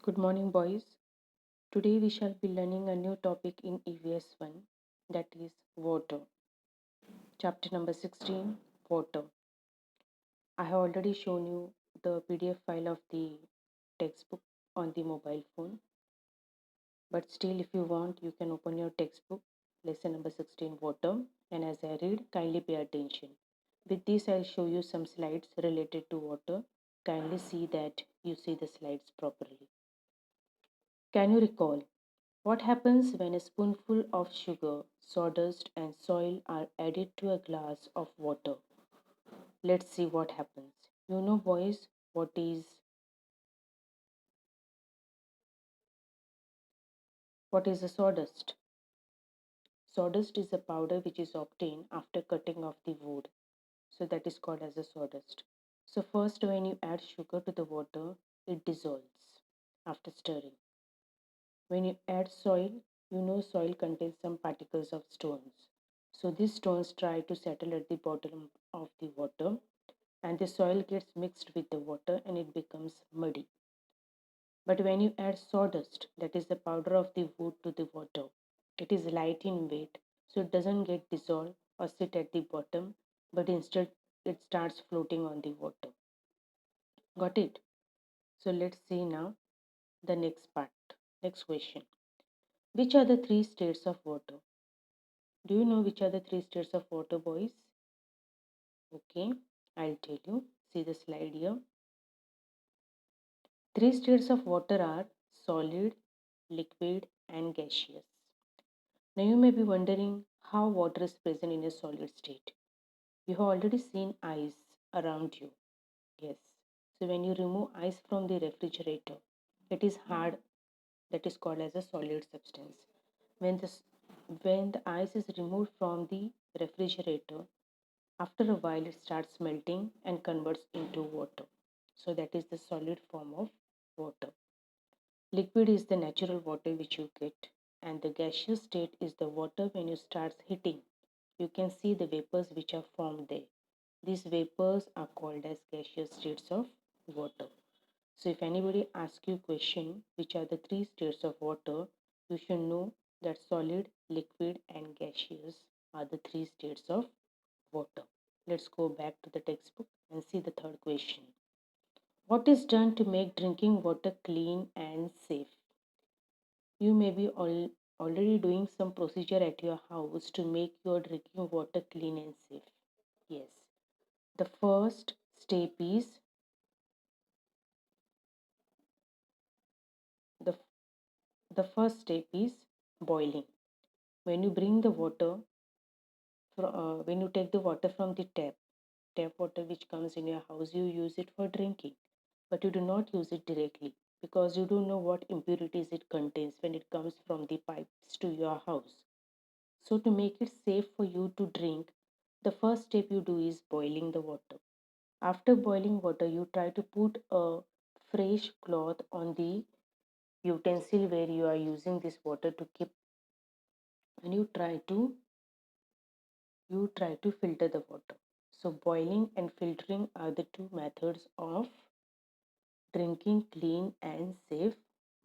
Good morning, boys. Today we shall be learning a new topic in EVS 1, that is water. Chapter number 16, water. I have already shown you the PDF file of the textbook on the mobile phone, but still, if you want, you can open your textbook, lesson number 16, water, and as I read, kindly pay attention. With this, I'll show you some slides related to water. Kindly see that you see the slides properly. Can you recall what happens when a spoonful of sugar, sawdust, and soil are added to a glass of water? Let's see what happens. You know, boys, what is a sawdust? Sawdust is a powder which is obtained after cutting off the wood. So that is called as a sawdust. So first when you add sugar to the water, it dissolves after stirring. When you add soil, you know soil contains some particles of stones. So these stones try to settle at the bottom of the water and the soil gets mixed with the water and it becomes muddy. But when you add sawdust, that is the powder of the wood, to the water, it is light in weight, so it doesn't get dissolved or sit at the bottom, but instead it starts floating on the water. Got it? So let's see now the next part. Next question. Which are the three states of water? Do you know which are the three states of water, boys? Okay, I'll tell you. See the slide here. Three states of water are solid, liquid, and gaseous. Now you may be wondering how water is present in a solid state. You have already seen ice around you. Yes. So when you remove ice from the refrigerator, it is hard, that is called as a solid substance. When this when the ice is removed from the refrigerator, after a while it starts melting and converts into water. So that is the solid form of water. Liquid is the natural water which you get, and the gaseous state is the water when you start heating. You can see the vapors which are formed there. These vapors are called as gaseous states of water. So if anybody asks you question which are the three states of water, you should know that solid, liquid, and gaseous are the three states of water. Let's go back to the textbook and see the third question. What is done to make drinking water clean and safe? You may be already doing some procedure at your house to make your drinking water clean and safe. Yes. The first step is the, the first step is boiling. When you bring the water, when you take the water from the tap water which comes in your house, you use it for drinking, but you do not use it directly because you don't know what impurities it contains when it comes from the pipes to your house. So, to make it safe for you to drink, the first step you do is boiling the water. After boiling water, you try to put a fresh cloth on the utensil where you are using this water to keep, and you try to filter the water. So boiling and filtering are the two methods of drinking clean and safe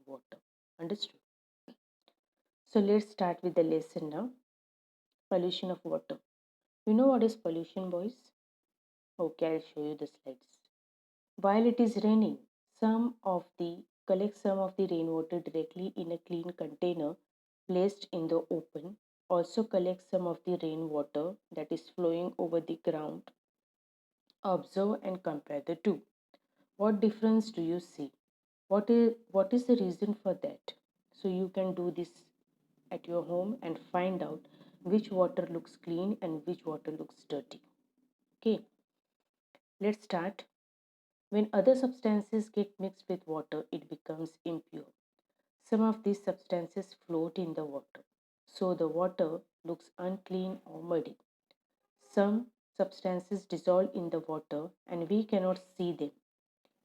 water. Understood? So let's start with the lesson now. Pollution of water. You know what is pollution, boys? Okay, I'll show you the slides. While it is raining, collect some of the rainwater directly in a clean container placed in the open. Also collect some of the rainwater that is flowing over the ground. Observe and compare the two. What difference do you see? What is the reason for that? So you can do this at your home and find out which water looks clean and which water looks dirty. Okay, let's start. When other substances get mixed with water, it becomes impure. Some of these substances float in the water, so the water looks unclean or muddy. Some substances dissolve in the water and we cannot see them.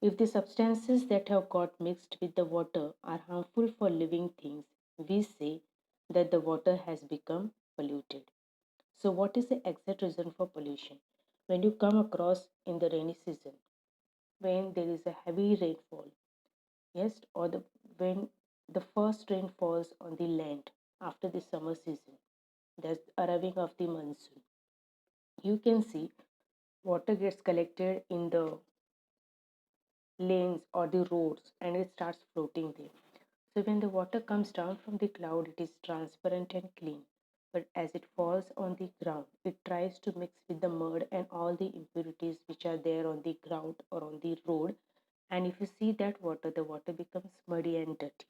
If the substances that have got mixed with the water are harmful for living things, we say that the water has become polluted. So, what is the exact reason for pollution? When you come across in the rainy season, when there is a heavy rainfall, yes, or when the first rain falls on the land after the summer season, that's arriving of the monsoon, you can see water gets collected in the lanes or the roads and it starts floating there. So when the water comes down from the cloud, it is transparent and clean. But as it falls on the ground, it tries to mix with the mud and all the impurities which are there on the ground or on the road. And if you see that water, the water becomes muddy and dirty.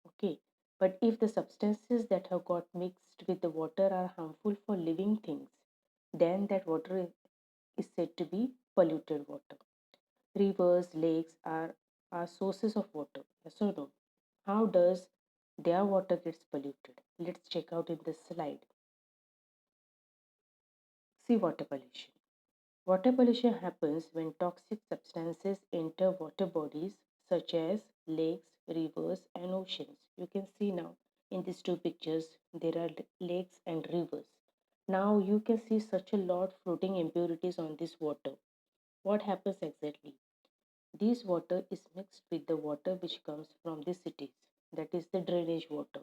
Okay. But if the substances that have got mixed with the water are harmful for living things, then that water is said to be polluted water. Rivers, lakes are sources of water. Yes or no? How does their water gets polluted? Let's check out in this slide. See water pollution. Water pollution happens when toxic substances enter water bodies such as lakes, rivers, and oceans. You can see now in these two pictures there are lakes and rivers. Now you can see such a lot floating impurities on this water. What happens exactly? This water is mixed with the water which comes from the cities, that is the drainage water,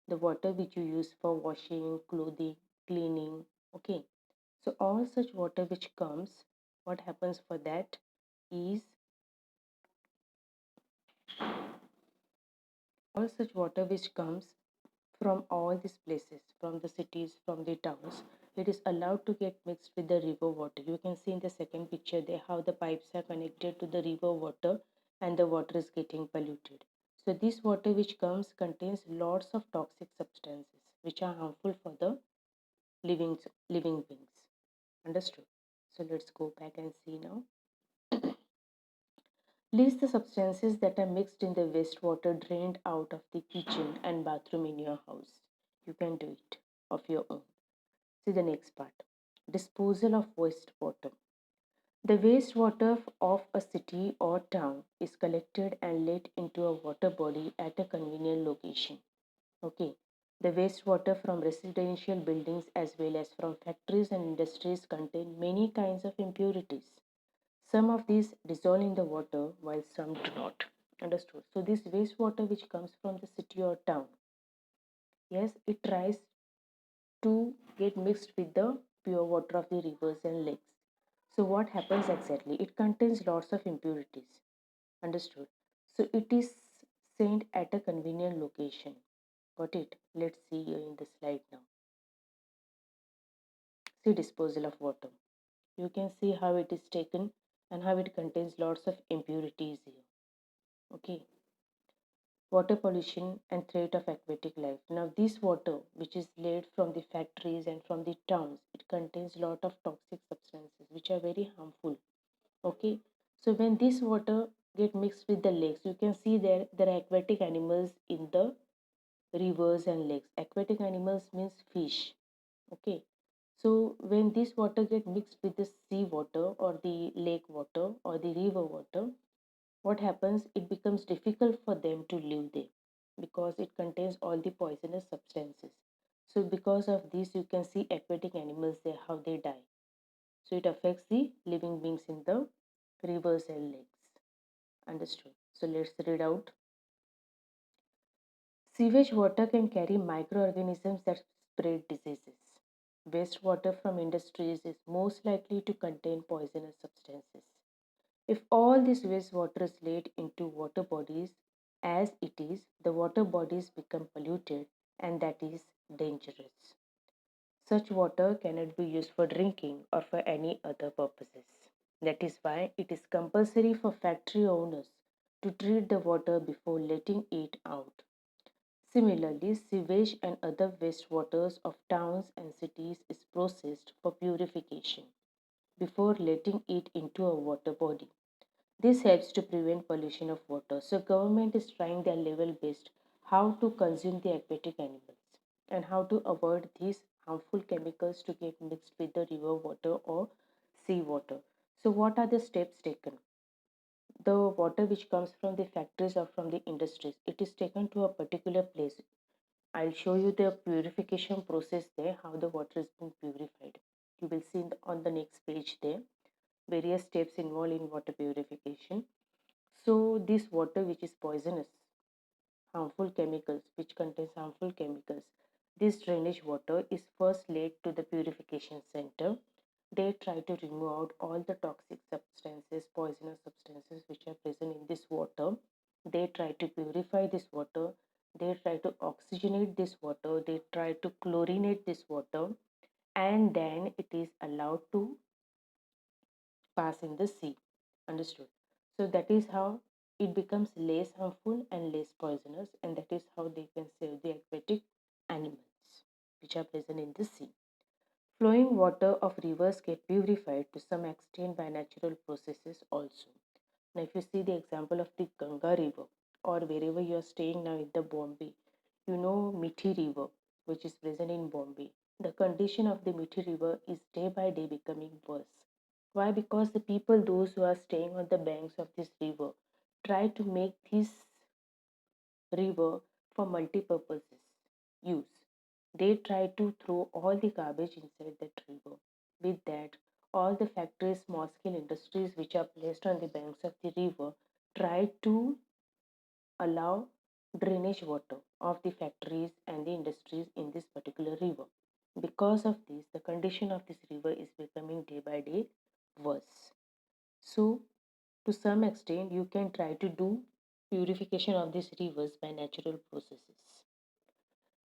the water which you use for washing, clothing, cleaning. Okay, so all such water which comes, what happens for that is all such water which comes from all these places, from the cities, from the towns, it is allowed to get mixed with the river water. You can see in the second picture there how the pipes are connected to the river water and the water is getting polluted. So this water which comes contains lots of toxic substances which are harmful for the living living beings. Understood? So let's go back and see now. List the substances that are mixed in the wastewater drained out of the kitchen and bathroom in your house. You can do it of your own. See the next part. Disposal of wastewater. The wastewater of a city or town is collected and let into a water body at a convenient location. Okay. The wastewater from residential buildings as well as from factories and industries contain many kinds of impurities. Some of these dissolve in the water while some do not. Understood? So this wastewater which comes from the city or town, yes, it tries to get mixed with the pure water of the rivers and lakes. So what happens exactly? It contains lots of impurities. Understood? So it is sent at a convenient location. Got it? Let's see here in the slide now. See disposal of water. You can see how it is taken and how it contains lots of impurities here. Okay. Water pollution and threat of aquatic life. Now, this water, which is laid from the factories and from the towns, it contains lot of toxic substances which are very harmful. Okay, so when this water get mixed with the lakes, you can see there are aquatic animals in the rivers and lakes. Aquatic animals means fish. Okay, so when this water get mixed with the sea water or the lake water or the river water, what happens, it becomes difficult for them to live there because it contains all the poisonous substances. So because of this you can see aquatic animals there how they die. So it affects the living beings in the rivers and lakes. Understood? So let's read out. Sewage water can carry microorganisms that spread diseases. Wastewater from industries is most likely to contain poisonous substances. If all this wastewater is laid into water bodies as it is, the water bodies become polluted and that is dangerous. Such water cannot be used for drinking or for any other purposes. That is why it is compulsory for factory owners to treat the water before letting it out. Similarly, sewage and other wastewaters of towns and cities is processed for purification before letting it into a water body. This helps to prevent pollution of water. So government is trying their level best how to consume the aquatic animals and how to avoid these harmful chemicals to get mixed with the river water or sea water. So what are the steps taken? The water which comes from the factories or from the industries, it is taken to a particular place. I'll show you the purification process there, how the water is being purified. You will see on the next page there various steps involved in water purification. So this water which is poisonous, harmful chemicals, which contains harmful chemicals. This drainage water is first led to the purification center. They try to remove out all the toxic substances, poisonous substances which are present in this water. They try to purify this water. They try to oxygenate this water. They try to chlorinate this water, and then it is allowed to pass in the sea. Understood? So that is how it becomes less harmful and less poisonous, and that is how they can save the aquatic animals which are present in the sea. Flowing water of rivers get purified to some extent by natural processes also. Now, if you see the example of the Ganga River, or wherever you are staying now in the Bombay, you know Mithi River, which is present in Bombay. The condition of the Mithi River is day by day becoming worse. Why? Because the people, those who are staying on the banks of this river, try to make this river for multi-purposes use. They try to throw all the garbage inside that river. With that, all the factories, small scale industries which are placed on the banks of the river try to allow drainage water of the factories and the industries in this particular river. Because of this, the condition of this river is becoming day by day worse. So, to some extent, you can try to do purification of these rivers by natural processes.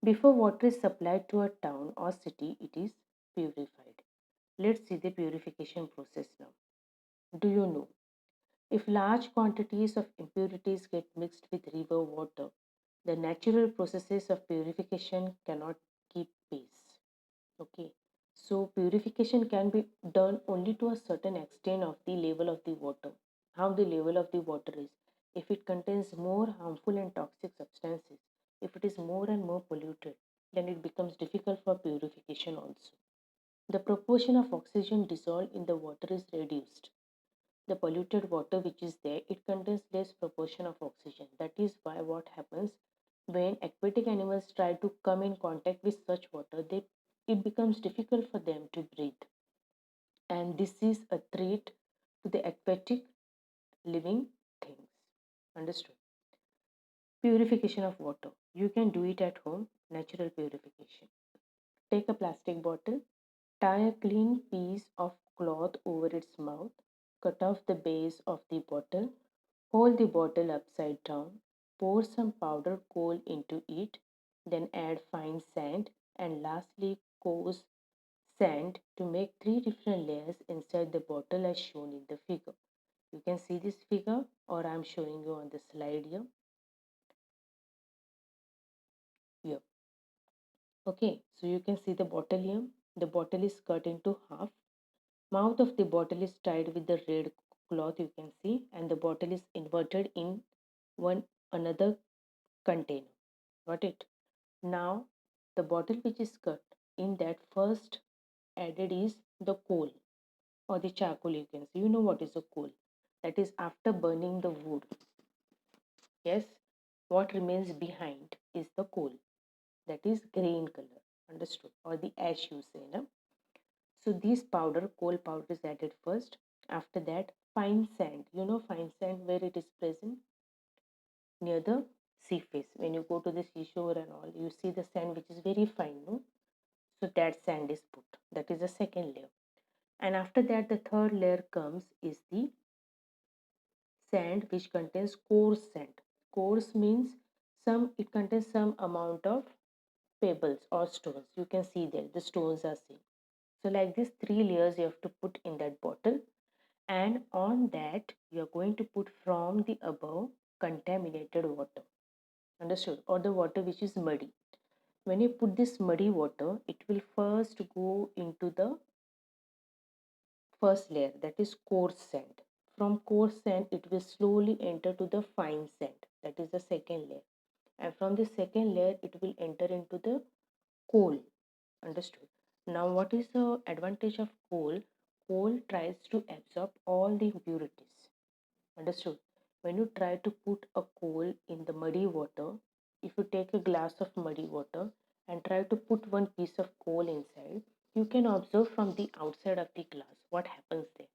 Before water is supplied to a town or city, it is purified. Let's see the purification process now. Do you know? If large quantities of impurities get mixed with river water, the natural processes of purification cannot keep pace. Okay, so purification can be done only to a certain extent of the level of the water. How the level of the water is. If it contains more harmful and toxic substances, if it is more and more polluted, then it becomes difficult for purification also. The proportion of oxygen dissolved in the water is reduced. The polluted water which is there, it contains less proportion of oxygen. That is why what happens when aquatic animals try to come in contact with such water, it becomes difficult for them to breathe. And this is a threat to the aquatic living things. Understood? Purification of water. You can do it at home, natural purification. Take a plastic bottle, tie a clean piece of cloth over its mouth, cut off the base of the bottle, hold the bottle upside down, pour some powdered coal into it, then add fine sand, and lastly coarse sand to make three different layers inside the bottle as shown in the figure. You can see this figure, or I'm showing you on the slide here. Here. Okay, so you can see the bottle here. The bottle is cut into half. Mouth of the bottle is tied with the red cloth, you can see, and the bottle is inverted in one another container. Got it? Now, the bottle which is cut, in that first added is the coal or the charcoal, you can see. You know what is a coal? That is after burning the wood. Yes, what remains behind is the coal. That is green color. Understood? Or the ash you say. No? So this powder, coal powder is added first. After that, fine sand. You know fine sand where it is present? Near the sea face. When you go to the seashore and all, you see the sand which is very fine, no? So that sand is put. That is the second layer. And after that, the third layer comes is the sand which contains coarse sand. Coarse means it contains some amount of pebbles or stones. You can see there, the stones are seen. So like this, three layers you have to put in that bottle, and on that you are going to put from the above contaminated water. Understood? Or the water which is muddy. When you put this muddy water, it will first go into the first layer, that is coarse sand. From coarse sand, it will slowly enter to the fine sand, that is the second layer. And from the second layer, it will enter into the coal. Understood? Now, what is the advantage of coal? Coal tries to absorb all the impurities. Understood? When you try to put a coal in the muddy water, if you take a glass of muddy water and try to put one piece of coal inside, you can observe from the outside of the glass what happens there.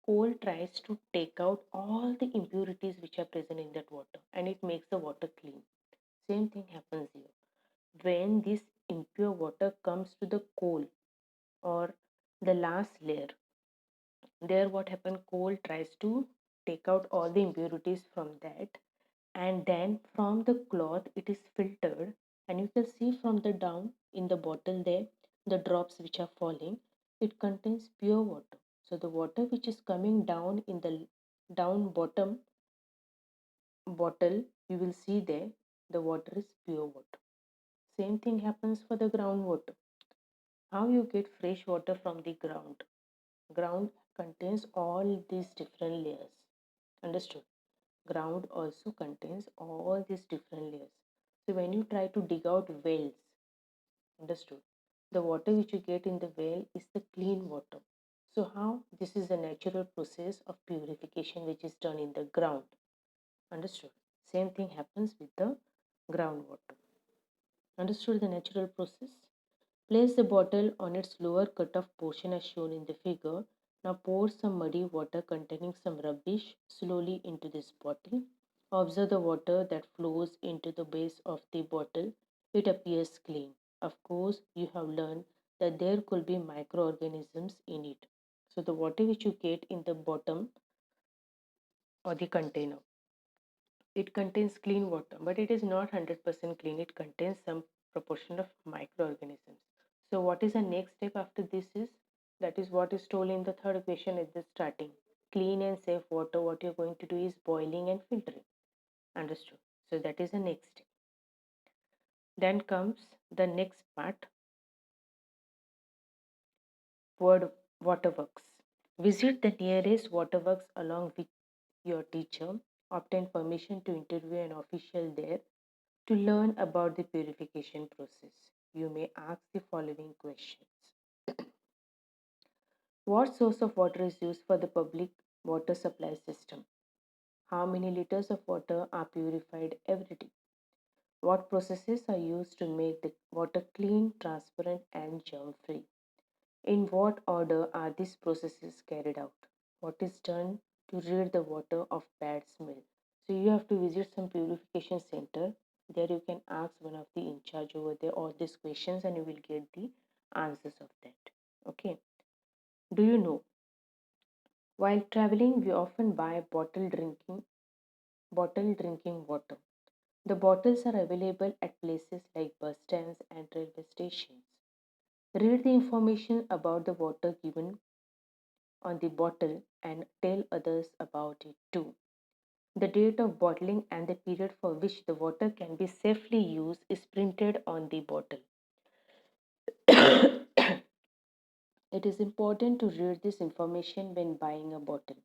Coal tries to take out all the impurities which are present in that water, and it makes the water clean. Same thing happens here. When this impure water comes to the coal or the last layer, there what happened, coal tries to take out all the impurities from that, and then from the cloth it is filtered, and you can see from the down in the bottle there, the drops which are falling, it contains pure water. So the water which is coming down in the down bottom bottle, you will see there the water is pure water. Same thing happens for the groundwater. How you get fresh water from the ground? Ground contains all these different layers. Understood? Ground also contains all these different layers. So when you try to dig out wells, understood, the water which you get in the well is the clean water. So how? This is a natural process of purification which is done in the ground. Understood? Same thing happens with the groundwater. Understood the natural process? Place the bottle on its lower cut-off portion as shown in the figure. Now pour some muddy water containing some rubbish slowly into this bottle. Observe the water that flows into the base of the bottle. It appears clean. Of course, you have learned that there could be microorganisms in it. So the water which you get in the bottom or the container, it contains clean water, but it is not 100% clean. It contains some proportion of microorganisms. So, what is the next step after this is that is what is told in the third question at the starting. Clean and safe water, what you're going to do is boiling and filtering. Understood? So, that is the next step. Then comes the next part, word waterworks. Visit the nearest waterworks along with your teacher. Obtain permission to interview an official there. To learn about the purification process, you may ask the following questions. What source of water is used for the public water supply system? How many liters of water are purified every day? What processes are used to make the water clean, transparent, and germ free? In what order are these processes carried out? What is done to rid the water of bad smell? So you have to visit some purification center. There you can ask one of the in charge over there all these questions and you will get the answers of that. Okay. Do you know while traveling we often buy bottle drinking water. The bottles are available at places like bus stands and railway stations. Read the information about the water given on the bottle and tell others about it too. The date of bottling and the period for which the water can be safely used is printed on the bottle. It is important to read this information when buying a bottle.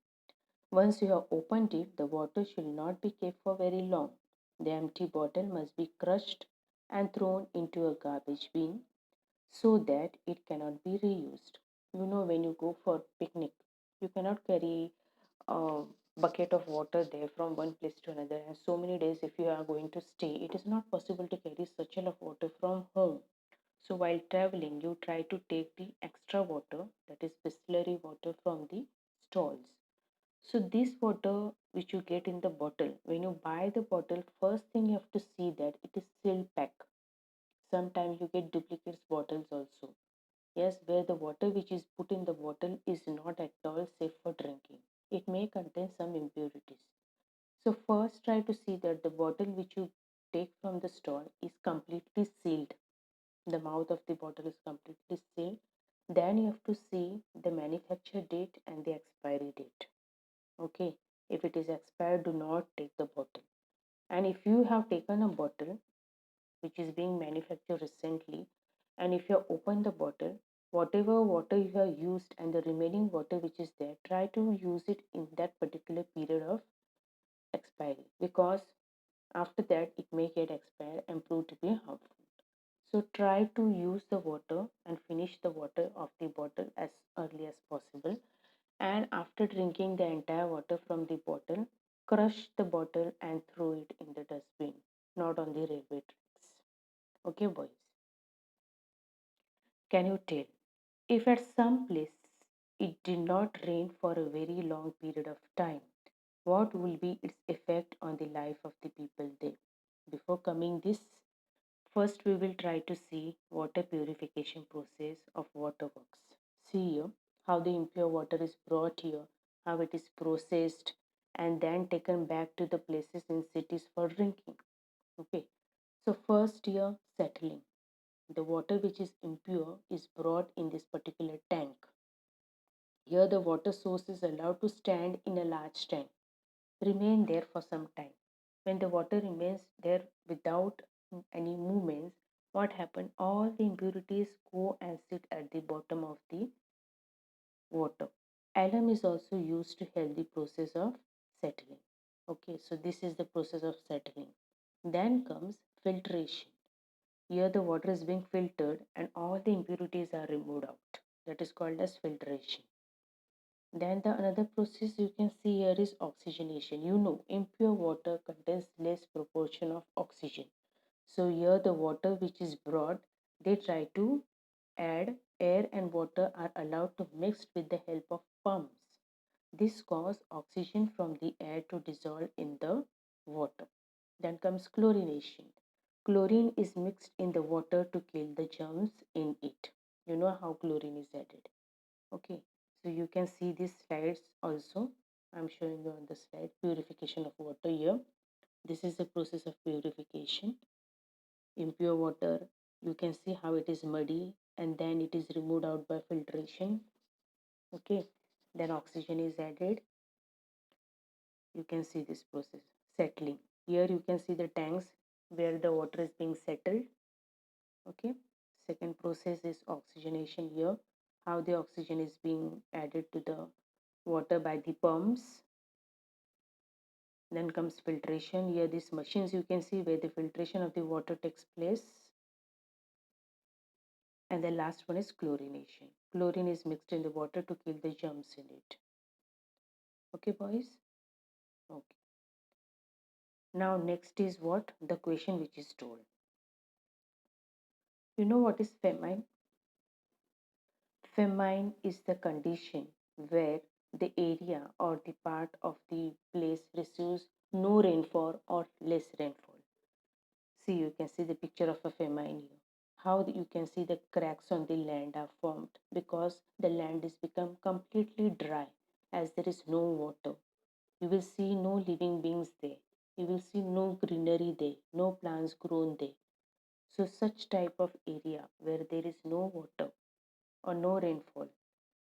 Once you have opened it, the water should not be kept for very long. The empty bottle must be crushed and thrown into a garbage bin so that it cannot be reused. You know, when you go for picnic, you cannot carry a bucket of water there from one place to another, and so many days if you are going to stay, it is not possible to carry such a lot of water from home. So while traveling, you try to take the extra water, that is distillery water from the stalls. So this water which you get in the bottle, when you buy the bottle, first thing you have to see that it is sealed pack. Sometimes you get duplicate bottles also. Yes, where the water which is put in the bottle is not at all safe for drinking. It may contain some impurities. So first try to see that the bottle which you take from the stall is completely sealed. The mouth of the bottle is completely sealed. Then you have to see the manufacture date and the expiry date. Okay, if it is expired, do not take the bottle. And if you have taken a bottle which is being manufactured recently, and if you open the bottle, whatever water you have used and the remaining water which is there, try to use it in that particular period of expiry, because after that it may get expired and prove to be harmful. So try to use the water and finish the water of the bottle as early as possible. And after drinking the entire water from the bottle, crush the bottle and throw it in the dustbin, not on the railway tracks. Okay, boys. Can you tell if at some place it did not rain for a very long period of time, what will be its effect on the life of the people there? Before coming this, first we will try to see water purification process of water works. See here how the impure water is brought here, how it is processed and then taken back to the places in cities for drinking. Okay, so first here settling. The water which is impure is brought in this particular tank. Here the water source is allowed to stand in a large tank, remain there for some time. When the water remains there without any movements, what happens? All the impurities go and sit at the bottom of the water. Alum is also used to help the process of settling. Okay, so this is the process of settling. Then comes filtration. Here the water is being filtered and all the impurities are removed out. That is called as filtration. Then the another process you can see here is oxygenation. You know, impure water contains less proportion of oxygen. So here the water which is brought, they try to add air and water are allowed to mix with the help of pumps. This causes oxygen from the air to dissolve in the water. Then comes chlorination. Chlorine is mixed in the water to kill the germs in it. You know how chlorine is added. Okay, so you can see these slides also. I'm showing you on the slide purification of water here. This is the process of purification. Impure water, you can see how it is muddy and then it is removed out by filtration. Okay, then oxygen is added. You can see this process settling. Here you can see the tanks where the water is being settled. Okay, second process is oxygenation here, how the oxygen is being added to the water by the pumps. Then comes filtration. Here these machines you can see where the filtration of the water takes place. And the last one is chlorination. Chlorine is mixed in the water to kill the germs in it. Okay, boys? Okay. Now next is what? The question which is told. You know what is famine? Famine is the condition where the area or the part of the place receives no rainfall or less rainfall. See, you can see the picture of a famine here. How you can see the cracks on the land are formed because the land is become completely dry as there is no water. You will see no living beings there. You will see no greenery there, no plants grown there. So such type of area where there is no water or no rainfall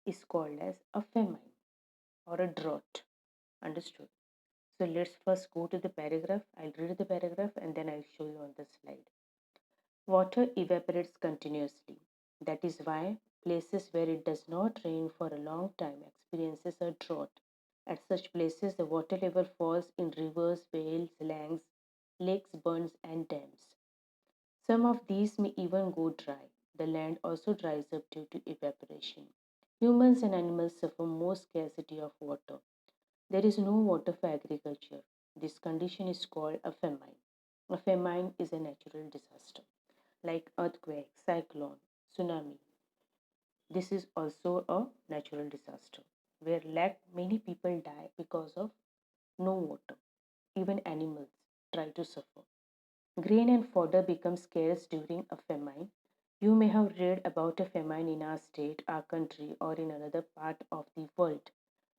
is called as a famine or a drought. Understood? So let's first go to the paragraph. I'll read the paragraph and then I'll show you on the slide. Water evaporates continuously. That is why places where it does not rain for a long time experiences a drought. At such places, the water level falls in rivers, wells, lakes, burns, and dams. Some of these may even go dry. The land also dries up due to evaporation. Humans and animals suffer more scarcity of water. There is no water for agriculture. This condition is called a famine. A famine is a natural disaster like earthquake, cyclone, tsunami. This is also a natural disaster where many people die because of no water. Even animals try to suffer. Grain and fodder become scarce during a famine. You may have read about a famine in our state, our country, or in another part of the world.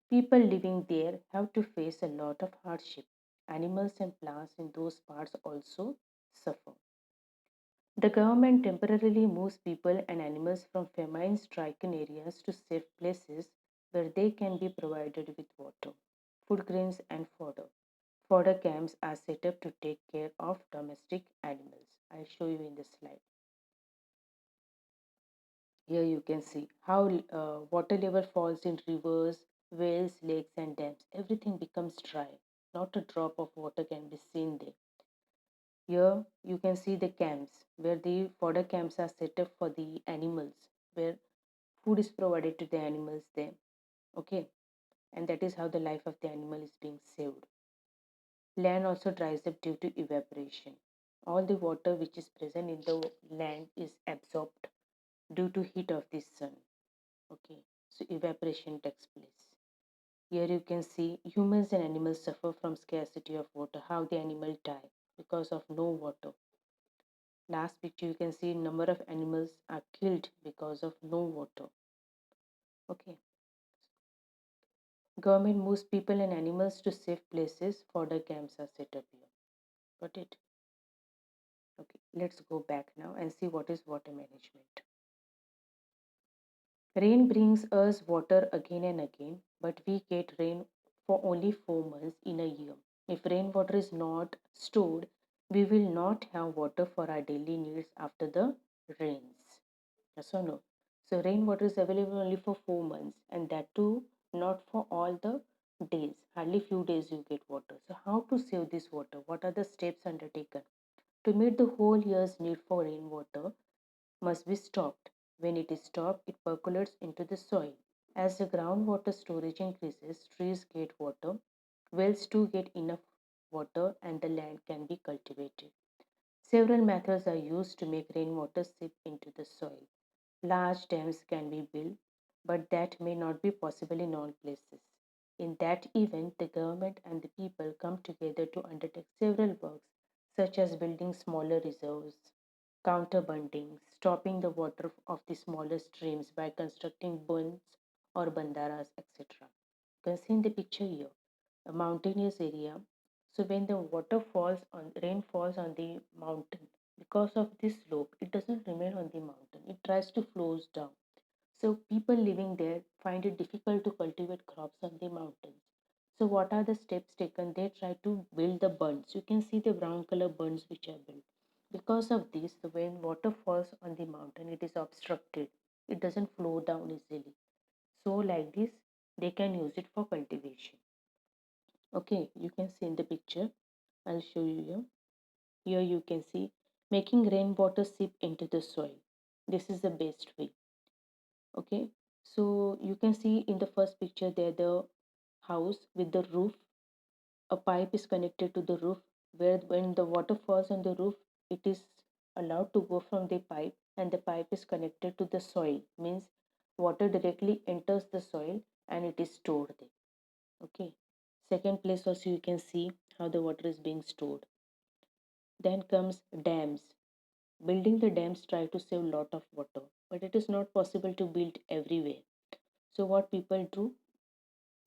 People living there have to face a lot of hardship. Animals and plants in those parts also suffer. The government temporarily moves people and animals from famine stricken areas to safe places where they can be provided with water, food grains, and fodder. Fodder camps are set up to take care of domestic animals. I'll show you in the slide. Here you can see how water level falls in rivers, wells, lakes, and dams. Everything becomes dry. Not a drop of water can be seen there. Here you can see the camps where the fodder camps are set up for the animals, where food is provided to the animals there. Okay, and that is how the life of the animal is being saved. Land also dries up due to evaporation. All the water which is present in the land is absorbed due to heat of the sun. Okay, so evaporation takes place. Here you can see humans and animals suffer from scarcity of water, how the animal die. because of no water. Last picture you can see number of animals are killed because of no water. Okay. Government moves people and animals to safe places. Fodder camps are set up here. Got it? Okay. Let's go back now and see what is water management. Rain brings us water again and again, but we get rain for only 4 months in a year. If rainwater is not stored, we will not have water for our daily needs after the rains. Yes or no? So, rainwater is available only for 4 months, and that too not for all the days. Hardly few days you get water. So, how to save this water? What are the steps undertaken? To meet the whole year's need for rainwater, must be stopped. When it is stopped, it percolates into the soil. As the groundwater storage increases, trees get water, wells too get enough water, and the land can be cultivated. Several methods are used to make rainwater seep into the soil. Large dams can be built, but that may not be possible in all places. In that event, the government and the people come together to undertake several works, such as building smaller reserves, counterbunding, stopping the water of the smaller streams by constructing bunds or bandaras, etc. You can see in the picture here a mountainous area. So when the water falls on rain falls on the mountain, because of this slope, it doesn't remain on the mountain. It tries to flows down. So people living there find it difficult to cultivate crops on the mountains. So what are the steps taken? They try to build the bunds. You can see the brown color bunds which are built. Because of this, when water falls on the mountain, it is obstructed. It doesn't flow down easily. So like this, they can use it for cultivation. Okay, you can see in the picture. I'll show you here. Here you can see making rainwater seep into the soil. This is the best way. Okay, so you can see in the first picture there the house with the roof. A pipe is connected to the roof where when the water falls on the roof, it is allowed to go from the pipe and the pipe is connected to the soil. Means water directly enters the soil and it is stored there. Okay. Second place also you can see how the water is being stored. Then comes dams. Building the dams try to save lot of water, but it is not possible to build everywhere. So what people do?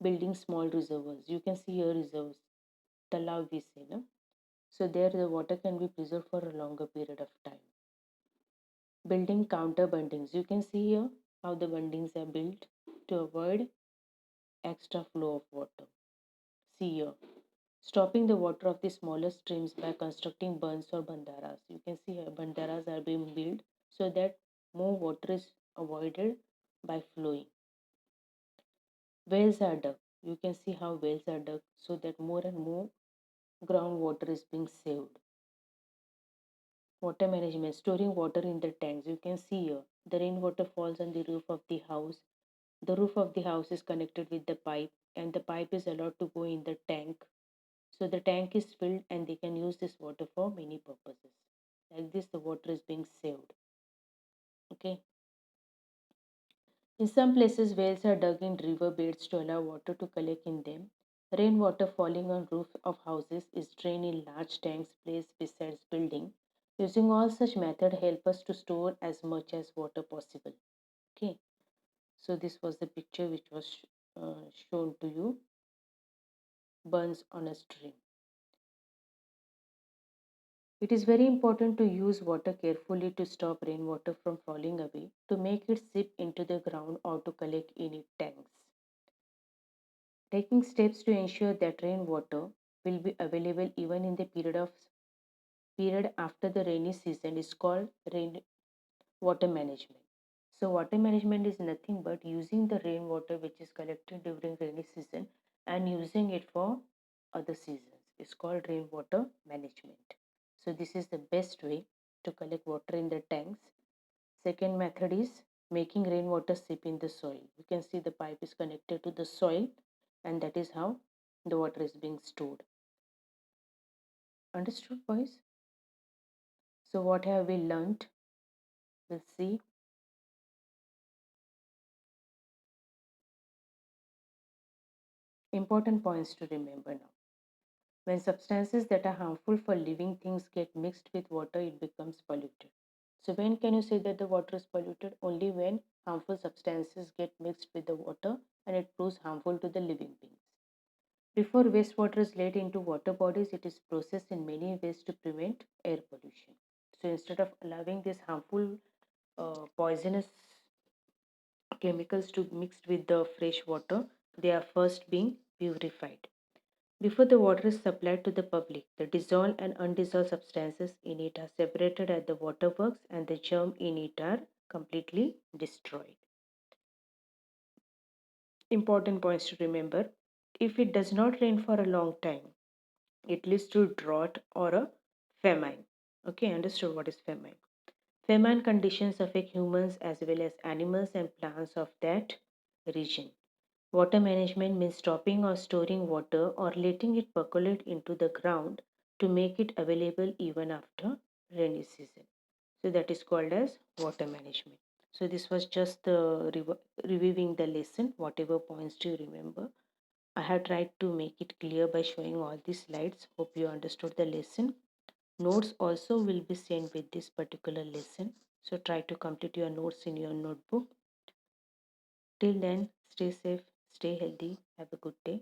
Building small reservoirs. You can see here reserves. Talav we say, no? So there the water can be preserved for a longer period of time. Building counter bundings. You can see here how the bundings are built to avoid extra flow of water. See here. Stopping the water of the smaller streams by constructing bunds or bandaras. You can see here bandaras are being built so that more water is avoided by flowing. Wells are dug. You can see how wells are dug so that more and more groundwater is being saved. Water management, storing water in the tanks. You can see here the rainwater falls on the roof of the house. The roof of the house is connected with the pipe, and the pipe is allowed to go in the tank. So the tank is filled, and they can use this water for many purposes. Like this, the water is being saved. Okay. In some places, wells are dug in river beds to allow water to collect in them. Rainwater falling on roofs of houses is drained in large tanks placed beside building. Using all such methods help us to store as much as water possible. Okay, so this was the picture which was shown to you. Burns on a stream. It is very important to use water carefully to stop rainwater from falling away, to make it seep into the ground or to collect in its tanks. Taking steps to ensure that rainwater will be available even in the period after the rainy season is called rain water management. So water management is nothing but using the rainwater which is collected during rainy season and using it for other seasons. It's called rainwater management. So this is the best way to collect water in the tanks. Second method is making rainwater seep in the soil. You can see the pipe is connected to the soil and that is how the water is being stored. Understood, boys? So what have we learned? We'll see. Important points to remember now. When substances that are harmful for living things get mixed with water, it becomes polluted. So, when can you say that the water is polluted? Only when harmful substances get mixed with the water and it proves harmful to the living beings. Before wastewater is let into water bodies, it is processed in many ways to prevent air pollution. So, instead of allowing this harmful, poisonous chemicals to mix with the fresh water, they are first being purified. Before the water is supplied to the public, the dissolved and undissolved substances in it are separated at the waterworks and the germ in it are completely destroyed. Important points to remember: if it does not rain for a long time, it leads to drought or a famine. Okay, understood what is famine? Famine conditions affect humans as well as animals and plants of that region. Water management means stopping or storing water or letting it percolate into the ground to make it available even after rainy season. So that is called as water management. So this was just the reviewing the lesson, whatever points do you remember. I have tried to make it clear by showing all these slides. Hope you understood the lesson. Notes also will be sent with this particular lesson. So try to complete your notes in your notebook. Till then, stay safe, stay healthy, have a good day.